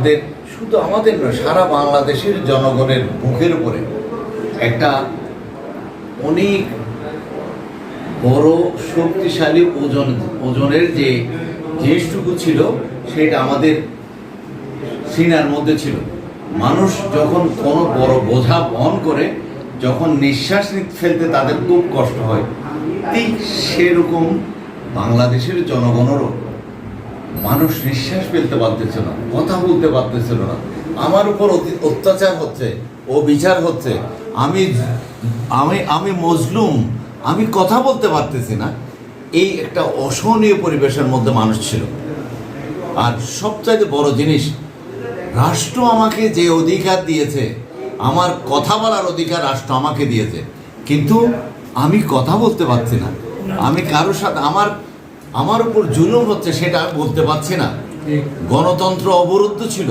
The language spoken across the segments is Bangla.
আমাদের, শুধু আমাদের নয়, সারা বাংলাদেশের জনগণের বুকের উপরে একটা অনেক বড় শক্তিশালী ওজনের যে জিনিসটুকু ছিল সেটা আমাদের সিনার মধ্যে ছিল। মানুষ যখন কোনো বড় বোঝা বহন করে, যখন নিঃশ্বাস ফেলতে তাদের খুব কষ্ট হয়, ঠিক সেরকম বাংলাদেশের জনগণেরও মানুষ নিঃশ্বাস ফেলতে পারতেছিল না, কথা বলতে পারতেছিল না। আমার উপর অত্যাচার হচ্ছে, অবিচার হচ্ছে, আমি আমি আমি মজলুম, আমি কথা বলতে পারতেছি না। এই একটা অসহনীয় পরিবেশের মধ্যে মানুষ ছিল। আর সবচাইতে বড় জিনিস, রাষ্ট্র আমাকে যে অধিকার দিয়েছে, আমার কথা বলার অধিকার রাষ্ট্র আমাকে দিয়েছে, কিন্তু আমি কথা বলতে পারছি না। আমি কারোর সাথে আমার উপর জুলুম হচ্ছে সেটা বলতে পারছি না। গণতন্ত্র অবরুদ্ধ ছিল।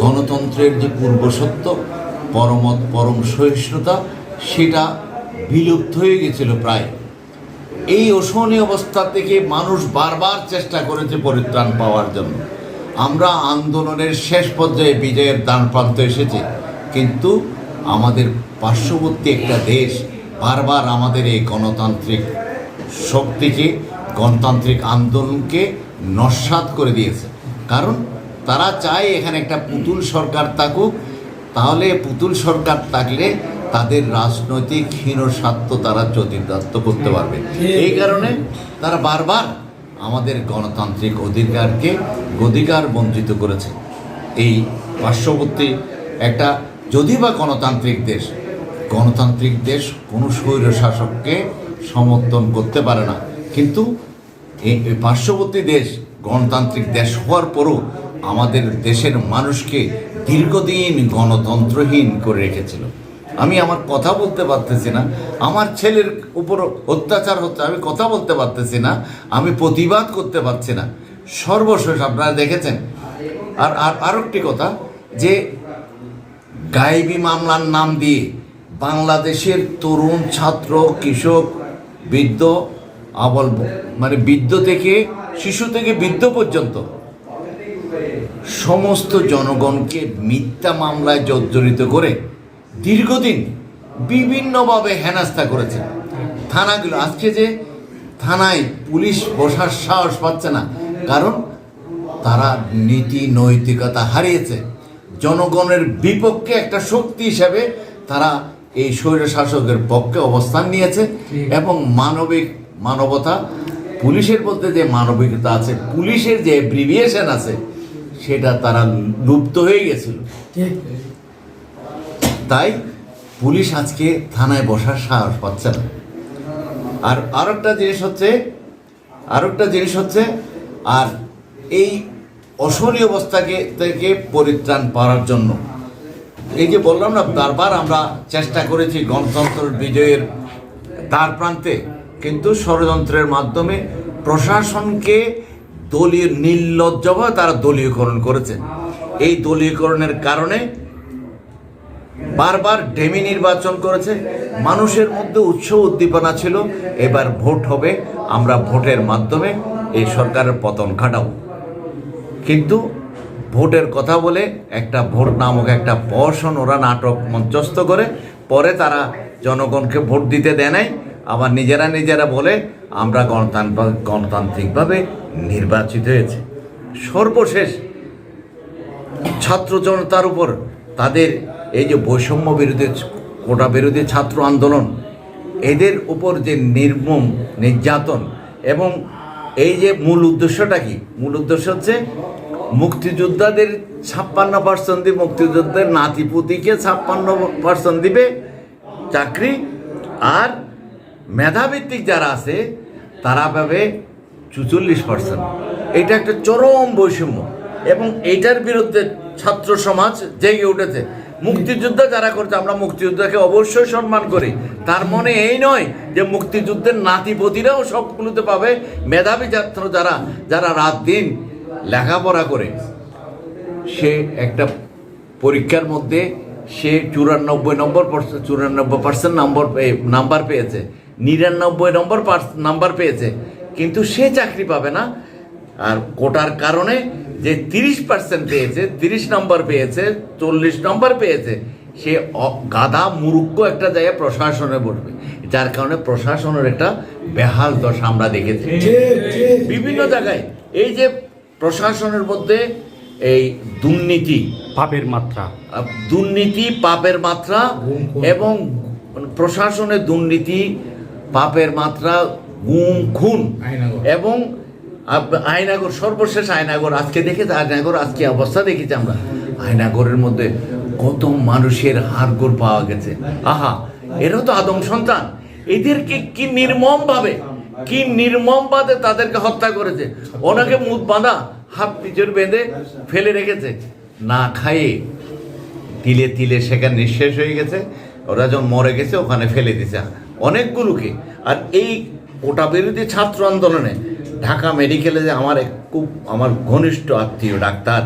গণতন্ত্রের যে পূর্বসত্য, পরম সহিষ্ণুতা, সেটা বিলুপ্ত হয়ে গেছিল প্রায়। এই অসহনীয় অবস্থা থেকে মানুষ বারবার চেষ্টা করেছে পরিত্রাণ পাওয়ার জন্য। আমরা আন্দোলনের শেষ পর্যায়ে বিজয়ের দ্বারপ্রান্তে এসেছি, কিন্তু আমাদের পার্শ্ববর্তী একটা দেশ বারবার আমাদের এই গণতান্ত্রিক শক্তিকে, গণতান্ত্রিক আন্দোলনকে নস্যাৎ করে দিয়েছে। কারণ তারা চায় এখানে একটা পুতুল সরকার থাকুক, তাহলে পুতুল সরকার থাকলে তাদের রাজনৈতিক হীনস্বার্থ তারা চরিতার্থ করতে পারবে। এই কারণে তারা বারবার আমাদের গণতান্ত্রিক অধিকার বঞ্চিত করেছে। এই পার্শ্ববর্তী একটা, যদি বা গণতান্ত্রিক দেশ কোনো স্বৈর শাসককে সমর্থন করতে পারে না, কিন্তু এই পার্শ্ববর্তী দেশ গণতান্ত্রিক দেশ হওয়ার পরও আমাদের দেশের মানুষকে দীর্ঘদিন গণতন্ত্রহীন করে রেখেছিল। আমি আমার কথা বলতে পারতেছি না, আমার ছেলের উপর অত্যাচার হচ্ছে, আমি কথা বলতে পারতেছি না, আমি প্রতিবাদ করতে পারছি না। সর্বশেষ আপনারা দেখেছেন। আর একটি কথা, যে গায়েবী মামলার নাম দিয়ে বাংলাদেশের তরুণ, ছাত্র, কৃষক, বৃদ্ধ, বৃদ্ধ থেকে শিশু থেকে বৃদ্ধ পর্যন্ত সমস্ত জনগণকে মিথ্যা মামলায় জর্জরিত করে দীর্ঘদিন বিভিন্নভাবে হেনস্থা করেছে। থানাগুলো, আজকে যে থানায় পুলিশ বসার সাহস পাচ্ছে না, কারণ তারা নীতি নৈতিকতা হারিয়েছে। জনগণের বিপক্ষে একটা শক্তি হিসাবে তারা এই স্বৈর শাসকের পক্ষে অবস্থান নিয়েছে, এবং মানবতা, পুলিশের মধ্যে যে মানবিকতা আছে, পুলিশের যে অ্যাব্রিভিয়েশন আছে, সেটা তারা লুপ্ত হয়ে গেছিল। তাই পুলিশ আজকে থানায় বসার সাহস পাচ্ছে না। আর আরেকটা জিনিস হচ্ছে আর এই অসহনীয় অবস্থাকে থেকে পরিত্রাণ পাওয়ার জন্য, এই যে বললাম না, বারবার আমরা চেষ্টা করেছি গণতন্ত্রের বিজয়ের দ্বার প্রান্তে, কিন্তু ষড়যন্ত্রের মাধ্যমে প্রশাসনকে নির্লজ্জভাবে তারা দলীয়করণ করেছে। এই দলীয়করণের কারণে বারবার ডেমি নির্বাচন করেছে। মানুষের মধ্যে উৎসাহ উদ্দীপনা ছিল, এবার ভোট হবে, আমরা ভোটের মাধ্যমে এই সরকারের পতন ঘটাবো। কিন্তু ভোটের কথা বলে একটা ভোট নামক একটা প্রহসন ওরা নাটক মঞ্চস্থ করে, পরে তারা জনগণকে ভোট দিতে দেয় নাই, আবার নিজেরা বলে আমরা গণতান্ত্রিকভাবে নির্বাচিত হয়েছে। সর্বশেষ ছাত্র জনতার উপর তাদের এই যে বৈষম্য বিরোধী, কোটা বিরোধী ছাত্র আন্দোলন, এদের উপর যে নির্মম নির্যাতন, এবং এই যে মূল উদ্দেশ্যটা কি? মূল উদ্দেশ্য হচ্ছে মুক্তিযোদ্ধাদের 56% দিয়ে, মুক্তিযোদ্ধাদের নাতিপুতিকে 56% দিবে চাকরি, আর মেধাভিত্তিক যারা আছে তারা পাবে 44%। এটা একটা চরম বৈষম্য, এবং এইটার বিরুদ্ধে ছাত্র সমাজ জেগে উঠেছে। মুক্তিযোদ্ধা যারা করছে, আমরা মুক্তিযোদ্ধাকে অবশ্যই সম্মান করি, তার মনে এই নয় যে মুক্তিযুদ্ধের নাতিপতিরাও সবগুলোতে পাবে। মেধাবী ছাত্র যারা রাত দিন লেখাপড়া করে, সে একটা পরীক্ষার মধ্যে সে 94% নাম্বার পেয়েছে, 99 নাম্বার পেয়েছে, কিন্তু সে চাকরি পাবে না। আর কোটার কারণে যে 30% পেয়েছে, 30 নম্বর পেয়েছে, 40 নম্বর পেয়েছে, সে গাধা মূর্খ একটা জায়গায় প্রশাসনে বসবে, যার কারণে প্রশাসনের একটা বেহাল দশা আমরা দেখেছি বিভিন্ন জায়গায়। এই যে প্রশাসনের মধ্যে এই দুর্নীতি পাপের মাত্রা এবং প্রশাসনের দুর্নীতি পাপের মাত্রা, গুম খুন এবং আয়নাগর, সর্বশেষ আয়নাগর আজকে দেখেছি, আয়নাগর আজকে অবস্থা দেখেছি আমরা। আয়নাগরের মধ্যে কত মানুষের হাড়গোড় পাওয়া গেছে। আহা, এরা তো আদম সন্তান, এদেরকে কি নির্মমভাবে তাদেরকে হত্যা করেছে। ওনাকে মুখ বাঁধা, হাত পিছনে বেঁধে ফেলে রেখেছে, না খাইয়ে তিলে তিলে সেখানে নিঃশেষ হয়ে গেছে। ওরা যখন মরে গেছে ওখানে ফেলে দিছে অনেকগুলোকে। আর এই ওটা বিরোধী ছাত্র আন্দোলনে ঢাকা মেডিকেলে যে আমার ঘনিষ্ঠ আত্মীয় ডাক্তার,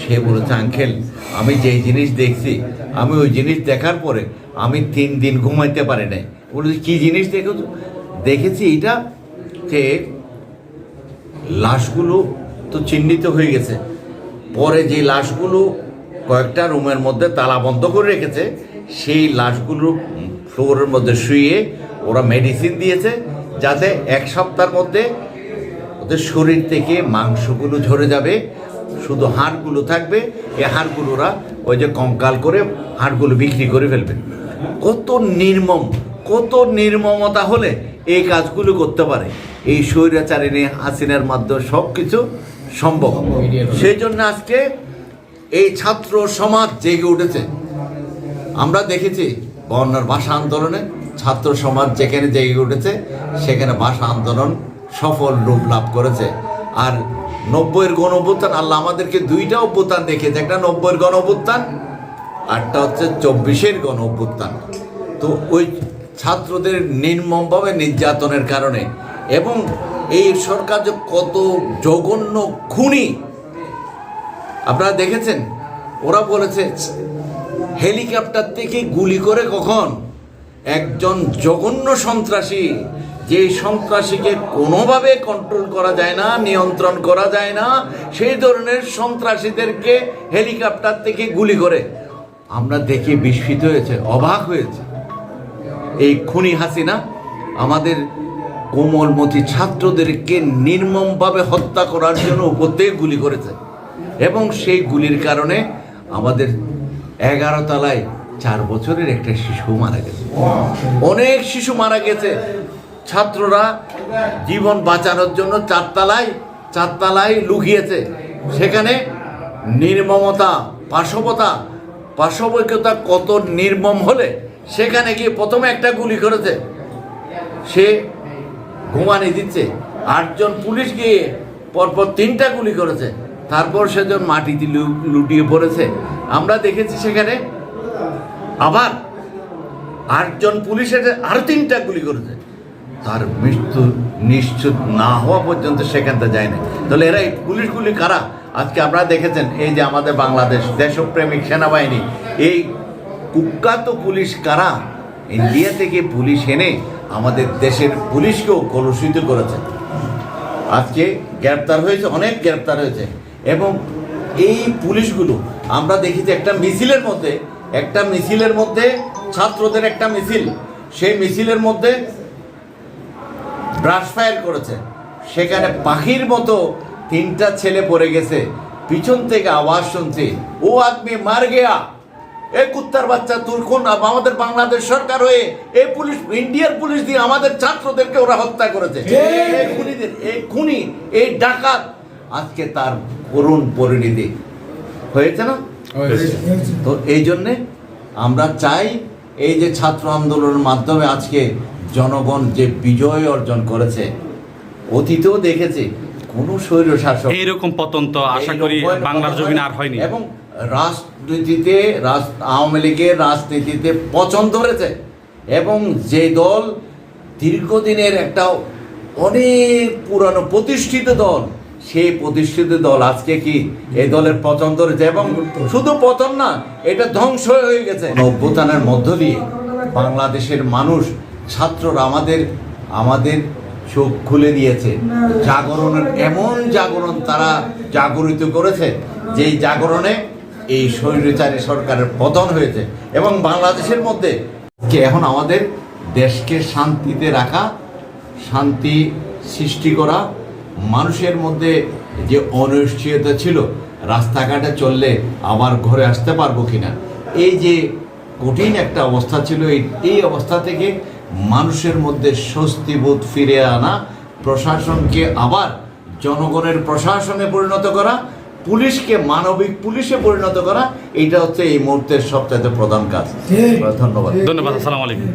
সে বলেছে, আঙ্কেল আমি যেই জিনিস দেখছি, আমি ওই জিনিস দেখার পরে আমি 3 দিন ঘুমাইতে পারি নাই। বলেছি কী জিনিস দেখেছি? এটা যে লাশগুলো তো চিহ্নিত হয়ে গেছে, পরে যে লাশগুলো কয়েকটা রুমের মধ্যে তালা বন্ধ করে রেখেছে, সেই লাশগুলো ফ্লোরের মধ্যে শুয়ে ওরা মেডিসিন দিয়েছে যাতে 1 সপ্তাহের মধ্যে ওদের শরীর থেকে মাংসগুলো ঝরে যাবে, শুধু হাড়গুলো থাকবে। এই হাড়গুলো ওরা ওই যে কঙ্কাল করে হাড়গুলো বিক্রি করে ফেলবে। কত নির্মমতা হলে এই কাজগুলো করতে পারে? এই স্বৈরাচারিণী হাসিনার মাধ্যমে সব কিছু সম্ভব। সেই জন্য আজকে এই ছাত্র সমাজ জেগে উঠেছে। আমরা দেখেছি বন্যার ভাষা আন্দোলনে ছাত্র সমাজ যেখানে জেগে উঠেছে, সেখানে ভাষা আন্দোলন সফল রূপ লাভ করেছে। আর 90-এর গণ অভ্যুত্থান, আল্লাহ আমাদেরকে 2টা অভ্যুত্থান দেখেছে, একটা 90-এর গণ অভ্যুত্থান, আরটা হচ্ছে 24-এর গণ অভ্যুত্থান। তো ওই ছাত্রদের নির্মমভাবে নির্যাতনের কারণে, এবং এই সরকার যে কত জঘন্য খুনি আপনারা দেখেছেন। ওরা বলেছে হেলিকপ্টার থেকে গুলি করে কখন একজন জঘন্য সন্ত্রাসী, যে সন্ত্রাসীকে কোনোভাবে কন্ট্রোল করা যায় না, নিয়ন্ত্রণ করা যায় না, সেই ধরনের সন্ত্রাসীদেরকে হেলিকপ্টার থেকে গুলি করে। আমরা দেখে বিস্মিত হয়েছে, অবাক হয়েছে। এই খুনি হাসিনা আমাদের কোমলমতি ছাত্রদেরকে নির্মমভাবে হত্যা করার জন্য উপর থেকে গুলি করেছে, এবং সেই গুলির কারণে আমাদের 11 তলায় 4 বছরের একটা শিশু মারা গেছে। অনেক শিশু মারা গেছে। ছাত্ররা জীবন বাঁচানোর জন্য 4 তলায় লুকিয়েছে। সেখানে নির্মমতা, পাশবিকতা কত নির্মম হলে সেখানে গিয়ে প্রথমে একটা গুলি করেছে, সে ঘুমানি দিচ্ছে। 8 জন পুলিশ গিয়ে পরপর 3টা গুলি করেছে, তারপর সেজন মাটিতে লুটিয়ে পড়েছে। আমরা দেখেছি সেখানে আবার 8 জন পুলিশের আরো 3টা গুলি করেছে, তার মৃত্যু নিশ্চিত না হওয়া পর্যন্ত সেখান থেকে যায় না। তাহলে এরা এই পুলিশগুলি কারা? আজকে আপনারা দেখেছেন এই যে আমাদের বাংলাদেশ দেশপ্রেমিক সেনাবাহিনী, এই কুখ্যাত পুলিশ কারা? ইন্ডিয়া থেকে পুলিশ এনে আমাদের দেশের পুলিশকেও কলুষিত করেছে। আজকে গ্রেপ্তার হয়েছে, অনেক গ্রেপ্তার হয়েছে। এবং এই পুলিশগুলো আমরা দেখেছি একটা মিছিলের মধ্যে ছাত্রদের একটা মিছিল, সেই মিছিলের মধ্যে ব্রাশ ফায়ার করেছে। সেখানে পাখির মতো 3টা ছেলে পড়ে গেছে। পিছন থেকে আওয়াজ শুনছে, ও আদমি মার গেয়া। এই কুত্তার বাচ্চা, তুই কোন আমাদের বাংলাদেশ সরকার হয়ে এই পুলিশ, ইন্ডিয়ার পুলিশ দিয়ে আমাদের ছাত্রদেরকে ওরা হত্যা করেছে। এই খুনি, এই ডাকাত আজকে তার করুণ পরিণতি হয়েছে না? তো এই জন্যে আমরা চাই, এই যে ছাত্র আন্দোলনের মাধ্যমে আজকে জনগণ যে বিজয় অর্জন করেছে, অতীতেও দেখেছি কোনো স্বৈরশাসক এইরকম পতন তো আশা করি বাংলার জমিনে আর হয়নি। এবং রাজনীতিতে, আওয়ামী লীগের রাজনীতিতে পচন ধরেছে, এবং যে দল দীর্ঘদিনের একটা অনেক পুরানো প্রতিষ্ঠিত দল, সেই প্রতিষ্ঠিত দল আজকে কি এই দলের পতন ধরেছে। এবং শুধু পতন না, এটা ধ্বংস হয়ে গেছে। অভ্যুত্থানের মধ্য দিয়ে বাংলাদেশের মানুষ, ছাত্ররা আমাদের চোখ খুলে দিয়েছে। জাগরণের এমন জাগরণ তারা জাগরিত করেছে, যেই জাগরণে এই স্বৈরাচারী সরকারের পতন হয়েছে। এবং বাংলাদেশের মধ্যে যে এখন আমাদের দেশকে শান্তিতে রাখা, শান্তি সৃষ্টি করা, মানুষের মধ্যে যে অনিশ্চয়তা ছিল রাস্তাঘাটে চললে আবার ঘরে আসতে পারবো কিনা, এই যে কঠিন একটা অবস্থা ছিল, এই অবস্থা থেকে মানুষের মধ্যে স্বস্তিবোধ ফিরে আনা, প্রশাসনকে আবার জনগণের প্রশাসনে পরিণত করা, পুলিশকে মানবিক পুলিশে পরিণত করা, এটা হচ্ছে এই মুহূর্তের সবচেয়ে প্রধান কাজ। ধন্যবাদ। ধন্যবাদ। আসসালামু আলাইকুম।